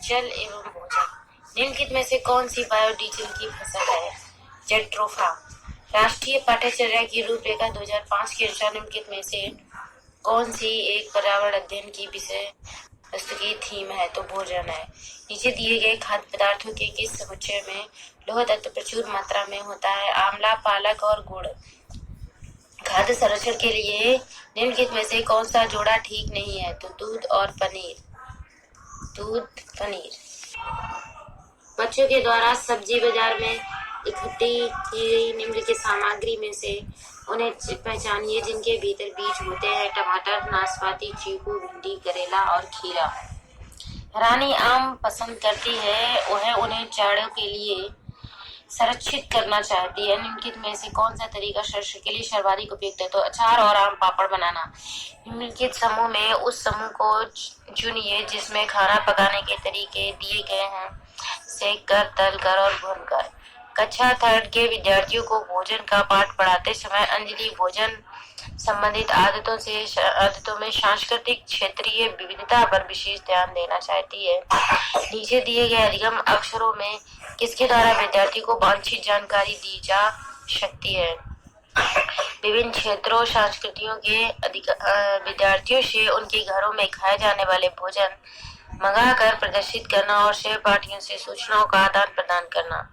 जल एवं भोजन। निम्नलिखित में से कौन सी बायोडीजल की फसल है? जेट्रोफा। राष्ट्रीय पाठ्यचर्या की रूपरेखा 2005 के अनुसार निम्नलिखित में से कौन सी एक पर्यावरण अध्ययन की विषय वस्तु की थीम है? तो भोजन है। नीचे दिए गए खाद्य पदार्थों के किस समुच्चय में लौह तत्व प्रचुर मात्रा में होता है? आंवला, पालक और गुड़। खाद्य संरक्षण के लिए निम्नलिखित में से कौन सा जोड़ा ठीक नहीं है? तो दूध और पनीर। दूध, पनीर। बच्चों के द्वारा सब्जी बाजार में इकट्ठी की गई निम्नलिखित सामग्री में से उन्हें पहचानिए जिनके भीतर बीज होते हैं। टमाटर, नाशपाती, चीकू, भिंडी, करेला और खीरा। रानी आम पसंद करती है, वह उन्हें जाड़ों के लिए संरक्षित करना चाहती है। निम्नलिखित में से कौन सा तरीका संरक्षण के लिए सर्वाधिक उपयुक्त है? तो अचार और आम पापड़ बनाना। निम्नलिखित समूह में उस समूह को चुनिए जिसमें खाना पकाने के तरीके दिए गए हैं: सेक कर, तल कर और भून कर। कक्षा 3 के विद्यार्थियों को भोजन का पाठ पढ़ाते समय अंजलि भोजन संबंधित आदतों में सांस्कृतिक क्षेत्रीय विविधता पर विशेष ध्यान देना चाहती है। नीचे दिए गए अधिगम अक्षरों में किसके द्वारा विद्यार्थी को वांछित जानकारी दी जा सकती है? विभिन्न क्षेत्रों संस्कृतियों के विद्यार्थियों से उनके घरों में खाए जाने वाले भोजन मंगाकर प्रदर्शित करना और सहपाठियों से सूचनाओं का आदान प्रदान करना।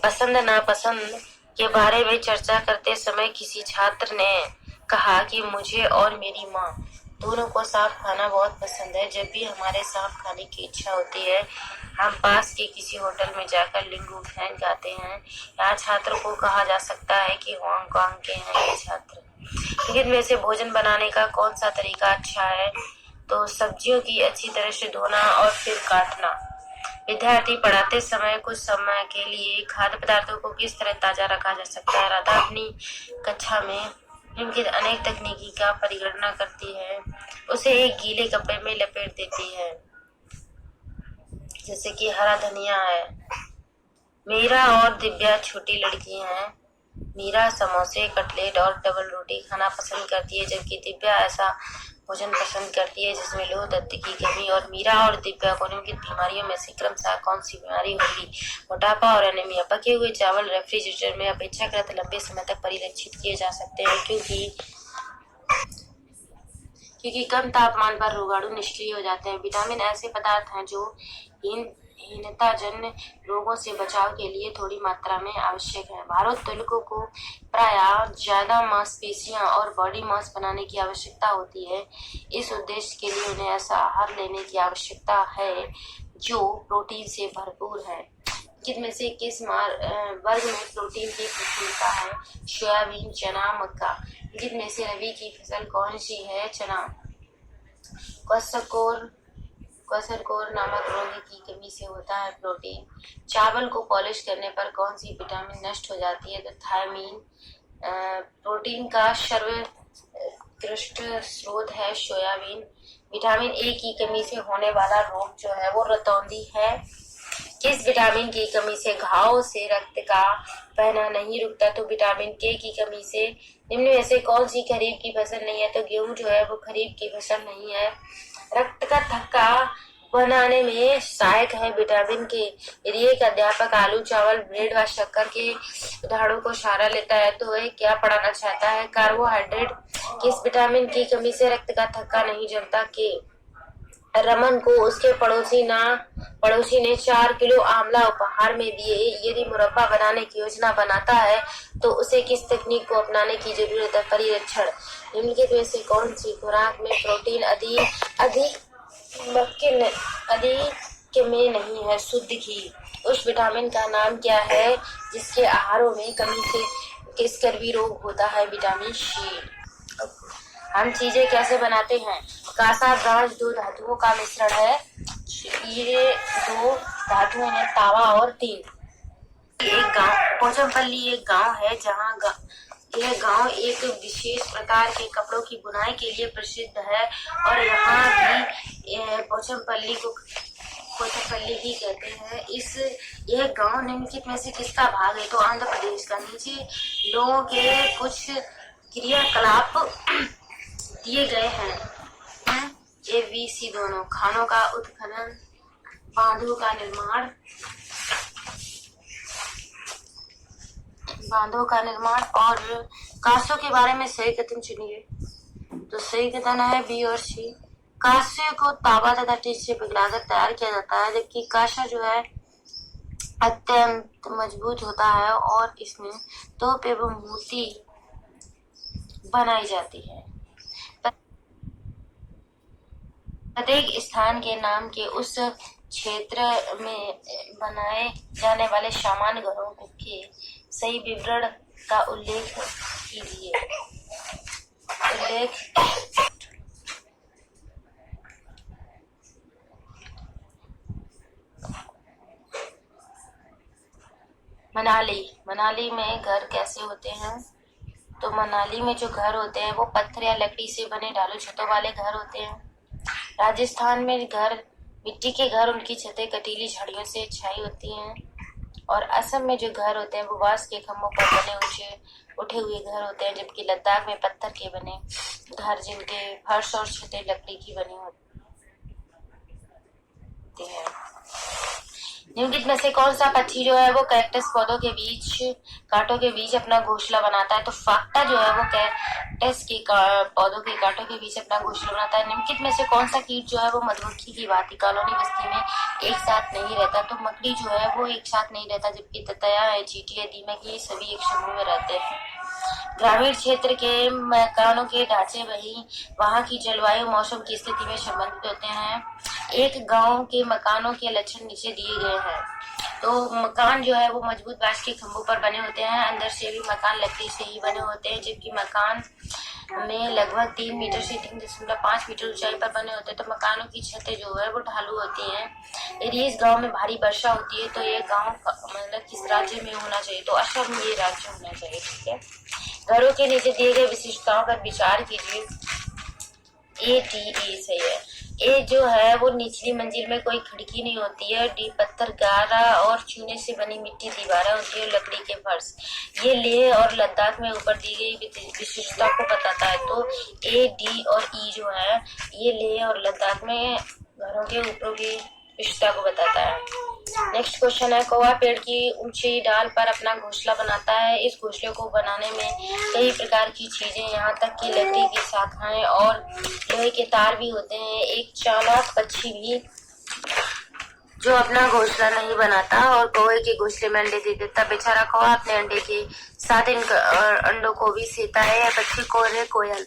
पसंद नापसंद के बारे में चर्चा करते समय किसी छात्र ने कहा कि मुझे और मेरी माँ दोनों को साफ खाना बहुत पसंद है। जब भी हमारे साफ खाने की इच्छा होती है हम पास के किसी होटल में जाकर लिंगू फैंग जाते हैं। यहाँ छात्रों को कहा जा सकता है कि हांगकांग के हैं ये छात्र। इनमें से भोजन बनाने का कौन सा तरीका अच्छा है? तो सब्जियों की अच्छी तरह से धोना और फिर काटना। विद्यार्थी पढ़ाते समय कुछ समय के लिए खाद्य पदार्थों को किस तरह ताजा रखा जा सकता है? राधा अपनी कक्षा में निम्नलिखित अनेक तकनीकी का परिगणना करती है। उसे एक गीले कपड़े में लपेट देती है, जैसे कि हरा धनिया है। मीरा और दिव्या छोटी लड़की हैं। मीरा समोसे, कटलेट और डबल रोटी खाना पसंद करती है, जबकि दिव्या ऐसा भोजन पसंद करती है जिसमें लौह तत्व की कमी। और मीरा और दिव्या को निम्नलिखित बीमारियों में से क्रमशः कौन सी बीमारी होगी? मोटापा और एनीमिया। पके हुए चावल रेफ्रिजरेटर में अपेक्षाकृत लंबे समय तक परिरक्षित किए जा सकते हैं क्योंकि कम तापमान पर रोगाणु निष्क्रिय हो जाते हैं। विटामिन ऐसे पदार्थ हैं जो हीनताजन्य रोगों से बचाव के लिए थोड़ी मात्रा में आवश्यक है। भारोत्तोलकों को प्रायः ज्यादा मांसपेशियां और बॉडी मास बनाने की आवश्यकता होती है। इस उद्देश्य के लिए उन्हें ऐसा आहार लेने की आवश्यकता है जो प्रोटीन से भरपूर है। किसमें से किस वर्ग में प्रोटीन की प्रचुरता है? सोयाबीन, चना, मक्का। जिनमें से रबी की फसल कौन सी है? चना। क्वसरकोर नामक रोग की कमी से होता है प्रोटीन। चावल को पॉलिश करने पर कौन सी विटामिन नष्ट हो जाती है? तो थायमीन। प्रोटीन का सर्वोत्कृष्ट स्रोत है सोयाबीन। विटामिन ए की कमी से होने वाला रोग जो है वो रतौंधी है। किस विटामिन की कमी से घाव से रक्त का बहना नहीं रुकता? तो विटामिन के की कमी से। निम्न में से कौन सी खरीफ की फसल नहीं है? तो गेहूं जो है वो खरीफ की फसल नहीं है। रक्त का थक्का बनाने में सहायक है विटामिन के। यदि एक अध्यापक आलू, चावल, ब्रेड व शक्कर के उदाहरणों को सहारा लेता है तो वह क्या पढ़ाना चाहता है? कार्बोहाइड्रेट। किस विटामिन की कमी से रक्त का थक्का नहीं जमता? के। रमन को उसके पड़ोसी ने 4 किलो आंवला उपहार में दिए। यदि मुरब्बा बनाने की योजना बनाता है तो उसे किस तकनीक को अपनाने की जरूरत है? परिरक्षण। निम्नलिखित में से कौन सी खुराक में प्रोटीन अधिक में नहीं है? शुद्ध घी। उस विटामिन का नाम क्या है जिसके आहारों में कमी से किस स्कर्वी रोग होता है? Vitamin C. हम चीजें कैसे बनाते हैं? कांसा ब्रांच दो धातुओं का मिश्रण है। ये दो धातुएं हैं तांबा और टीन। एक गांव पोचमपल्ली एक गांव है जहां यह गांव एक विशेष प्रकार के कपड़ों की बुनाई के लिए प्रसिद्ध है और यहाँ भी पोचमपल्ली ही कहते हैं। यह गांव निम्नलिखित में से किसका भाग है? तो आंध्र प्रदेश का। नीचे लोगों के कुछ क्रियाकलाप दिए गए हैं। ए बी सी दोनों। खानों का उत्खनन, बांधों का निर्माण, बांधों का निर्माण और कांसों के बारे में सही कथन चुनिए। तो सही कथन है बी और सी। कांस्य को तांबा तथा टीट से पिघलाकर तैयार किया जाता है, जबकि कांसा जो है अत्यंत मजबूत होता है और इसमें तोप एवं मूर्ति बनाई जाती है। प्रत्येक स्थान के नाम के उस क्षेत्र में बनाए जाने वाले सामान्य घरों के सही विवरण का उल्लेख कीजिए। मनाली में घर कैसे होते हैं? तो मनाली में जो घर होते हैं वो पत्थर या लकड़ी से बने ढालू छतों वाले घर होते हैं। राजस्थान में घर, मिट्टी के घर, उनकी छतें कटीली झाड़ियों से छाई होती हैं। और असम में जो घर होते हैं वो बांस के खम्भों पर बने ऊंचे उठे हुए घर होते हैं, जबकि लद्दाख में पत्थर के बने घर जिनके फर्श और छतें लकड़ी की बनी होती है। निम्नलिखित में से कौन सा पक्षी जो है वो कैक्टस पौधों के बीच, कांटों के बीच अपना घोंसला बनाता है? तो फाक्टा जो है वो कैक्टस के पौधों के कांटों के बीच अपना घोंसला बनाता है। निम्नलिखित में से कौन सा कीट जो है वो मधुमक्खी की भांति कॉलोनी बस्ती में एक साथ नहीं रहता? तो मकड़ी जो है वो एक साथ नहीं रहता, जबकि ततैया, चींटी, दीमक ये सभी एक समूह में रहते हैं। ग्रामीण क्षेत्र के मकानों के ढांचे वहाँ की जलवायु, मौसम की स्थिति में संबंधित होते हैं। एक गांव के मकानों के लक्षण नीचे दिए गए हैं। तो मकान जो है वो मजबूत बांस के खंभों पर बने होते हैं। अंदर से भी मकान लकड़ी से ही बने होते हैं, जबकि मकान में लगभग 3 मीटर से 3.5 मीटर ऊंचाई पर बने होते हैं। तो मकानों की छतें जो है वो ढालू होती हैं। यदि इस गांव में भारी वर्षा होती है तो ये गांव मतलब किस राज्य में होना चाहिए? तो असम ये राज्य होना चाहिए। ठीक है, घरों के नीचे दिए गए विशिष्टताओं पर विचार कीजिए। ए, डी, ए सही है। ए जो है वो निचली मंजिल में कोई खिड़की नहीं होती है। डी पत्थर, गारा और चूने से बनी मिट्टी दीवारें होती है, लकड़ी के फर्श। ये लेह और लद्दाख में ऊपर दी गई विशिष्टता को बताता है। तो ए, डी और ई जो है ये लेह और लद्दाख में घरों के ऊपरों की विशिष्टता को बताता है। नेक्स्ट क्वेश्चन है, कौवा पेड़ की ऊंची डाल पर अपना घोंसला बनाता है। इस घोंसले को बनाने में कई प्रकार की चीजें, यहाँ तक कि लकड़ी की शाखाएं और लोहे के तार भी होते हैं। एक चालाक पक्षी भी जो अपना घोंसला नहीं बनाता और कौवे के घोंसले में अंडे दे देता। बेचारा कौवा अपने अंडे के साथ इन अंडों को भी सेता है। यह पक्षी कोयल।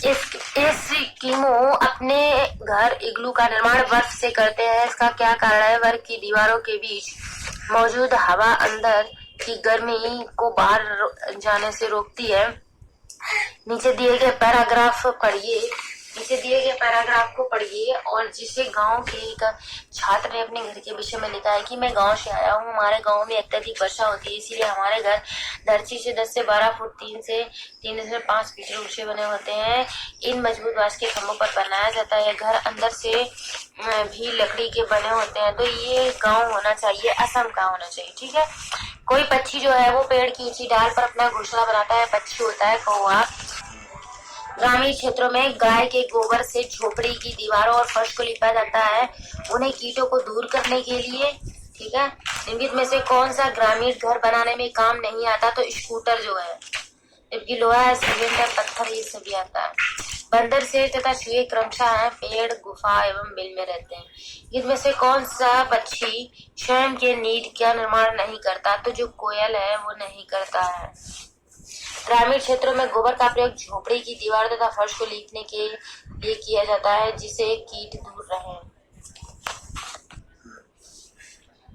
एस्किमो अपने घर इग्लू का निर्माण बर्फ से करते हैं। इसका क्या कारण है? बर्फ की दीवारों के बीच मौजूद हवा अंदर की गर्मी को बाहर जाने से रोकती है। नीचे दिए गए पैराग्राफ को पढ़िए और जिसे गांव के एक छात्र ने अपने घर के विषय में लिखा है कि मैं गांव से आया हूँ, हमारे गांव में अत्यधिक वर्षा होती है, इसीलिए हमारे घर धरती से 10 से 12 फुट 3 से 5 मीटर ऊंचे बने होते हैं। इन मजबूत बांस के खंभों पर बनाया जाता है। घर अंदर से भी लकड़ी के बने होते हैं। तो ये गाँव होना चाहिए, असम का होना चाहिए। ठीक है, कोई पक्षी जो है वो पेड़ की ऊंची डाल पर अपना घोंसला बनाता है। पक्षी होता है कौवा। ग्रामीण क्षेत्रों में गाय के गोबर से झोपड़ी की दीवारों और फर्श को लिपा जाता है, उन्हें कीटों को दूर करने के लिए। ठीक है, निम्नलिखित में से कौन सा ग्रामीण घर बनाने में काम नहीं आता? तो स्कूटर जो है, जबकि लोहा, सीमेंट, पत्थर ये सभी आता है। बंदर, शेर तथा चूहे क्रमशः है पेड़, गुफा एवं बिल में रहते हैं। इनमें से कौन सा पक्षी स्वयं के नीड का निर्माण नहीं करता? तो जो कोयल है वो नहीं करता है। ग्रामीण क्षेत्रों में गोबर का प्रयोग झोपड़ी की दीवार तथा फर्श को लीपने के लिए किया जाता है, जिससे कीट दूर रहे।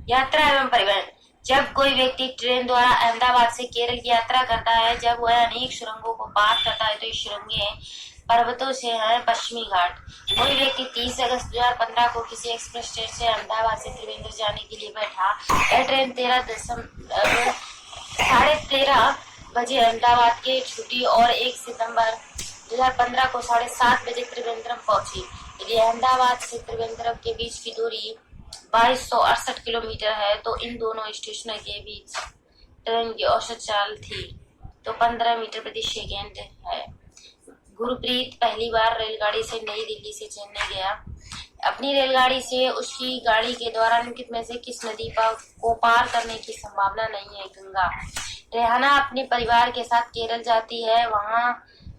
यात्रा एवं परिवहन। जब कोई व्यक्ति ट्रेन द्वारा अहमदाबाद से केरल की यात्रा करता है, जब वह अनेक सुरंगों को पार करता है, तो ये सुरंगें पर्वतों से हैं पश्चिमी घाट। कोई व्यक्ति 30 अगस्त 2015 को किसी एक्सप्रेस ट्रेन से अहमदाबाद से त्रिवेंद्र जाने के लिए बैठा। यह ट्रेन 13:13 बजे अहमदाबाद के छुट्टी और 1 सितंबर 2015 को 7:30 बजे त्रिवेंद्रम पहुंची। यदि अहमदाबाद से त्रिवेंद्रम के बीच की दूरी 2268 किलोमीटर है, तो इन दोनों स्टेशनों के बीच ट्रेन की औसत चाल थी तो 15 मीटर प्रति सेकेंड है। गुरप्रीत पहली बार रेलगाड़ी से नई दिल्ली से चेन्नई गया। अपनी रेलगाड़ी से उसकी गाड़ी के द्वारा निम्नलिखित में से किस नदी को पार करने की संभावना नहीं है? गंगा। रेहाना अपने परिवार के साथ केरल जाती है। वहां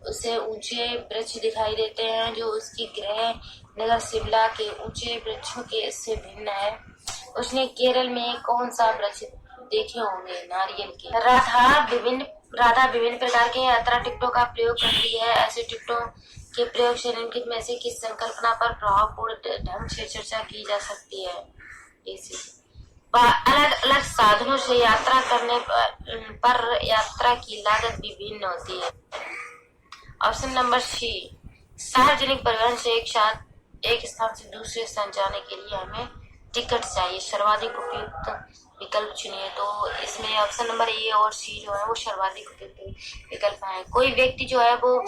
उसे ऊंचे वृक्ष दिखाई देते हैं जो उसकी गृह नगर शिमला के ऊंचे वृक्षों के से भिन्न है। उसने केरल में कौन सा वृक्ष देखे होंगे? नारियल के। राधा विभिन्न प्रकार के यात्रा टिकटों का प्रयोग करती है। ऐसे टिकटों के प्रयोग से निम्नलिखित में से किस संकल्पना पर प्रभावपूर्ण ढंग से चर्चा की जा सकती है? अलग अलग साधनों से यात्रा करने पर यात्रा की लागत भी भिन्न होती है। ऑप्शन नंबर सी, सार्वजनिक परिवहन से एक स्थान से दूसरे स्थान जाने के लिए हमें टिकट चाहिए। सर्वाधिक उपयुक्त विकल्प चुनिए। तो इसमें ऑप्शन नंबर ए और सी जो है वो सर्वाधिक उपयुक्त विकल्प है। कोई व्यक्ति जो है वो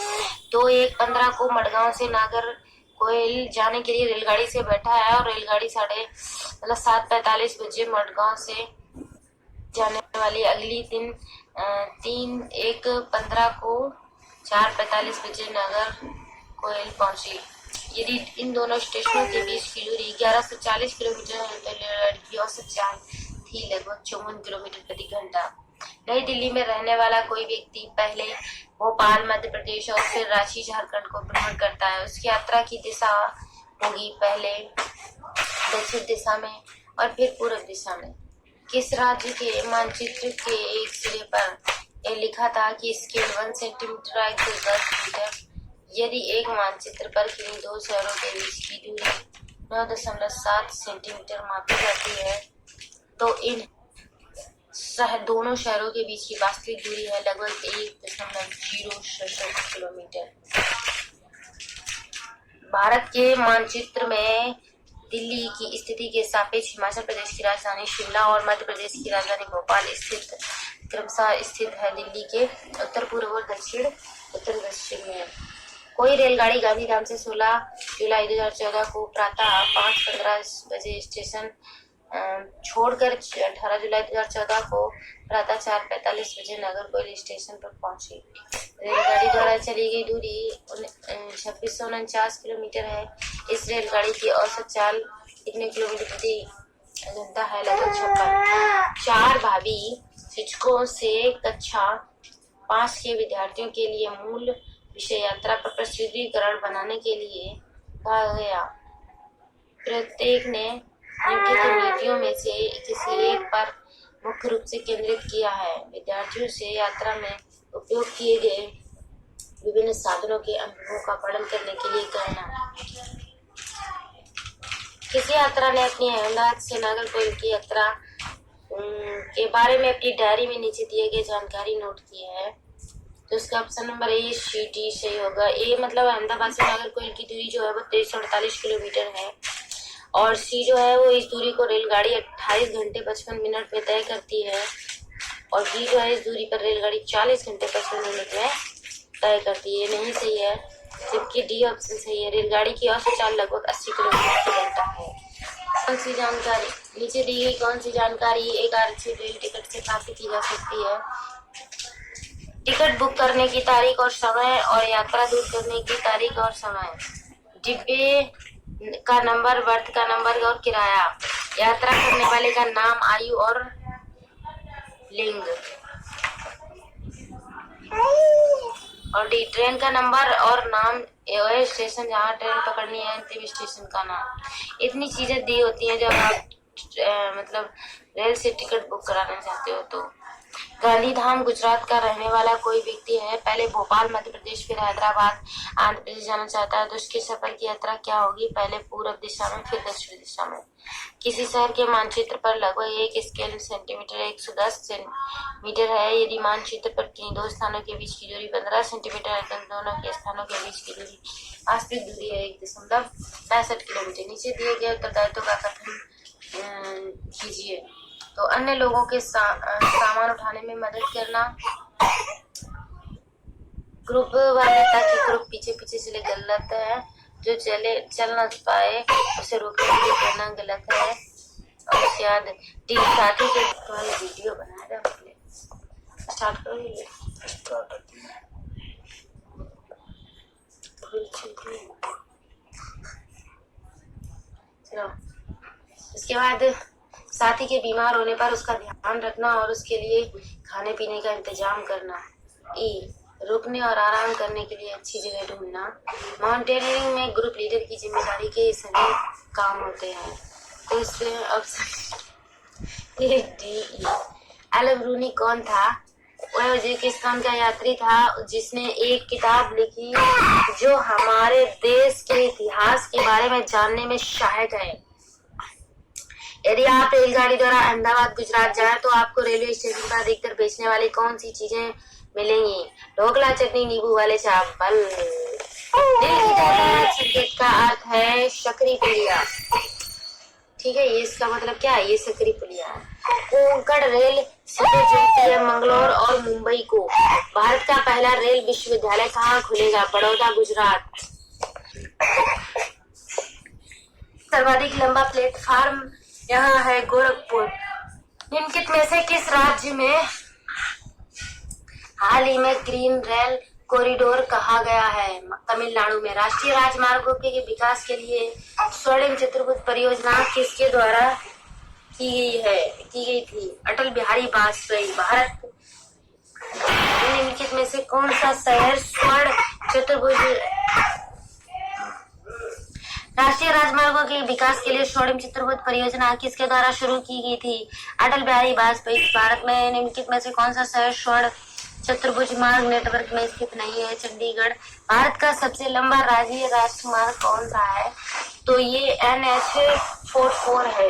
2-1-15 को मडगांव से नागरकोइल जाने के लिए रेलगाड़ी से बैठा है और रेलगाड़ी 7:45 बजे मडगांव से जाने वाली अगली दिन 3-1-15 को 4:45 बजे नागरकोइल पहुंची। यदि इन दोनों स्टेशनों के बीच की दूरी 1140 किलोमीटर है तो रेलगाड़ी की औसत चाल थी लगभग 54 किलोमीटर प्रति घंटा। नई दिल्ली में रहने वाला कोई व्यक्ति पहले भोपाल मध्य प्रदेश और फिर रांची झारखंड को भ्रमण करता है। उसकी यात्रा की दिशा होगी पहले दक्षिण दिशा में और फिर पूर्व दिशा में। किस राज्य के मानचित्र के एक सिरे पर यह लिखा था कि स्केल 1 सेंटीमीटर 10 मीटर। यदि एक मानचित्र पर किन्हीं दो शहरों के बीच की दूरी 9.7 सेंटीमीटर मापी जाती है तो इन दोनों शहरों के बीच की वास्तविक दूरी है लगभग 1.06 किलोमीटर। भारत के मानचित्र में दिल्ली की स्थिति के सापेक्ष हिमाचल प्रदेश की राजधानी शिमला और मध्य प्रदेश की राजधानी भोपाल स्थित क्रमशः स्थित है। दिल्ली के उत्तर पूर्व और उत्तर दक्षिण में। कोई रेलगाड़ी गांधीधाम से 16 जुलाई 2014 को प्रातः 5:15 बजे स्टेशन छोड़कर 18 जुलाई 2014 को प्रातः 4:45 बजे नागरकोइल स्टेशन पर पहुंची। रेलगाड़ी द्वारा चली गई दूरी 2649 किलोमीटर है। इस रेलगाड़ी की औसत चाल कितने किलोमीटर प्रति घंटा है? लगभग 56। 4 भावी शिक्षकों से कक्षा 5 के विद्यार्थियों के लिए मूल विषय यात्रा पर प्रस्तुतिकरण बनाने के लिए कहा गया। प्रत्येक ने निम्नलिखित नीतियों में से किसी एक पर मुख्य रूप से केंद्रित किया है। विद्यार्थियों से यात्रा में उपयोग किए गए विभिन्न साधनों के अनुभवों का वर्णन करने के लिए कहना। किसी यात्रा ने अपनी अहमदाबाद से नागरकोइल की यात्रा के बारे में अपनी डायरी में नीचे दिए गए जानकारी नोट की है। तो इसका option number A C D सही होगा। ए मतलब अहमदाबाद से नागरकोइल की दूरी जो है वो 2348 किलोमीटर है और सी जो है वो इस दूरी को रेलगाड़ी 28 घंटे 55 मिनट में तय करती है और डी जो है इस दूरी पर रेलगाड़ी 40 घंटे 55 मिनट में तय करती है। नहीं सही है, जबकि डी ऑप्शन सही है। रेलगाड़ी की औसत चाल लगभग 80 किलोमीटर प्रति घंटा है। कौन सी जानकारी नीचे दी गई कौन सी जानकारी एक आरक्षित रेल टिकट से प्राप्त की जा सकती है? टिकट बुक करने की तारीख और समय और यात्रा दूर करने की तारीख और समय, डिब्बे का नंबर, बर्थ का नंबर और किराया, यात्रा करने वाले का नाम, आयु और लिंग और डी ट्रेन का नंबर और नाम, स्टेशन जहाँ ट्रेन पकड़नी है, अंतिम स्टेशन का नाम। इतनी चीजें दी होती हैं जब आप मतलब रेल से टिकट बुक कराना चाहते हो। तो गांधीधाम गुजरात का रहने वाला कोई व्यक्ति है, पहले भोपाल मध्य प्रदेश फिर हैदराबाद आंध्र प्रदेश जाना चाहता है तो उसके सफर की यात्रा क्या होगी? पहले पूर्व दिशा में फिर दक्षिण दिशा में। किसी शहर के मानचित्र पर लगभग एक स्केल सेंटीमीटर 110 सेंटीमीटर है। यदि मानचित्र पर किन्हीं दो स्थानों के बीच की दूरी 15 सेंटीमीटर है तो दोनों के स्थानों के बीच की दूरी वास्तविक दूरी है 1.65 किलोमीटर। नीचे दिए गए उत्तरदायित्व का कथन कीजिए। तो अन्य लोगों के सामान उठाने में मदद करना, ग्रुप वाले ताकि ग्रुप पीछे पीछे चले गलत है, जो चल ना पाए उसे रोकने के लिए कहना गलत है। और उसके बाद साथी के वीडियो बनाया था स्टार्ट करोगे? चलो, इसके बाद साथी के बीमार होने पर उसका ध्यान रखना और उसके लिए खाने पीने का इंतजाम करना। ई, रुकने और आराम करने के लिए अच्छी जगह ढूंढना। माउंटेनियरिंग में ग्रुप लीडर की जिम्मेदारी के सभी काम होते हैं। तो इससे एलन ब्रूनी कौन था? वह उज्बेकिस्तान का यात्री था जिसने एक किताब लिखी जो हमारे देश के इतिहास के बारे में जानने में सहायक है। यदि आप रेलगाड़ी द्वारा अहमदाबाद गुजरात जाएं तो आपको रेलवे स्टेशन पर अधिकतर बेचने वाली कौन सी चीजें मिलेंगी? ढोकला, चटनी, नींबू वाले चावल। दिल की धड़कन संकेत का अर्थ है शकरी पुलिया। ठीक है, ये इसका मतलब क्या है? ये सकरी पुलिया है। कोंकण रेल सीधे जोड़ती है मंगलोर और मुंबई को। भारत का पहला रेल विश्वविद्यालय कहाँ खुलेगा? बड़ौदा, गुजरात। सर्वाधिक लंबा प्लेटफार्म यहाँ है गोरखपुर। निम्नलिखित में से किस राज्य में हाल ही में ग्रीन रेल कॉरिडोर कहा गया है? तमिलनाडु में। राष्ट्रीय राजमार्गों के विकास के लिए स्वर्णिम चतुर्भुज परियोजना किसके द्वारा की गई थी? अटल बिहारी वाजपेयी। भारत निम्नलिखित में से कौन सा शहर स्वर्ण चतुर्भुज राष्ट्रीय राजमार्गों के विकास के लिए स्वर्णिम चतुर्भुज परियोजना किसके द्वारा शुरू की गई थी? अटल बिहारी वाजपेयी। भारत में निम्नलिखित में से कौन सा शहर स्वर्ण चतुर्भुज मार्ग नेटवर्क में स्थित नहीं है? चंडीगढ़। भारत का सबसे लंबा राज्य राजमार्ग कौन सा है? तो ये NH-44 है।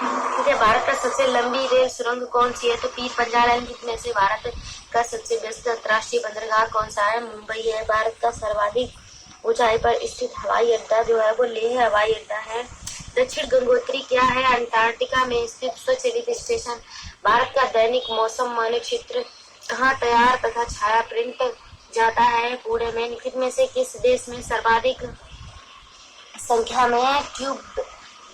ठीक है, भारत का सबसे लंबी रेल सुरंग कौन सी है? तो पीर पंजाल। में से भारत का सबसे व्यस्त अंतर्राष्ट्रीय बंदरगाह कौन सा है? मुंबई है। भारत का सर्वाधिक ऊंचाई पर स्थित हवाई अड्डा जो है वो लेह हवाई अड्डा है। दक्षिण गंगोत्री क्या है? अंटार्कटिका में स्थित स्वचालित स्टेशन। भारत का दैनिक मौसम मानचित्र कहाँ तैयार तथा छाया प्रिंट जाता है? पुणे में। निम्नलिखित में से किस देश में सर्वाधिक संख्या में ट्यूब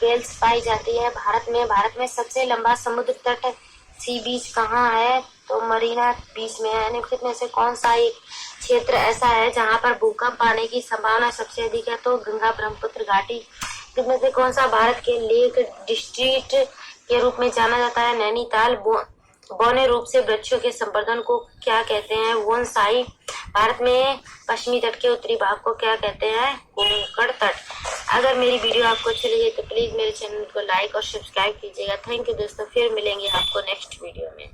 वेल्स पाई जाती है? भारत में। भारत में सबसे लंबा समुद्र तट सी बीच कहाँ है? तो मरीना बीच में है। निम्नलिखित में से कौन सा एक क्षेत्र ऐसा है जहाँ पर भूकंप आने की संभावना सबसे अधिक है? तो गंगा ब्रह्मपुत्र घाटी। इनमें से कौन सा भारत के लेक डिस्ट्रिक्ट के रूप में जाना जाता है? नैनीताल। बौने रूप से वृक्षों के संवर्धन को क्या कहते हैं? बोनसाई। भारत में पश्चिमी तट के उत्तरी भाग को क्या कहते हैं? कोंकण तट। अगर मेरी वीडियो आपको अच्छी लगी तो प्लीज मेरे चैनल को लाइक और सब्सक्राइब कीजिएगा। थैंक यू दोस्तों, फिर मिलेंगे आपको नेक्स्ट वीडियो में।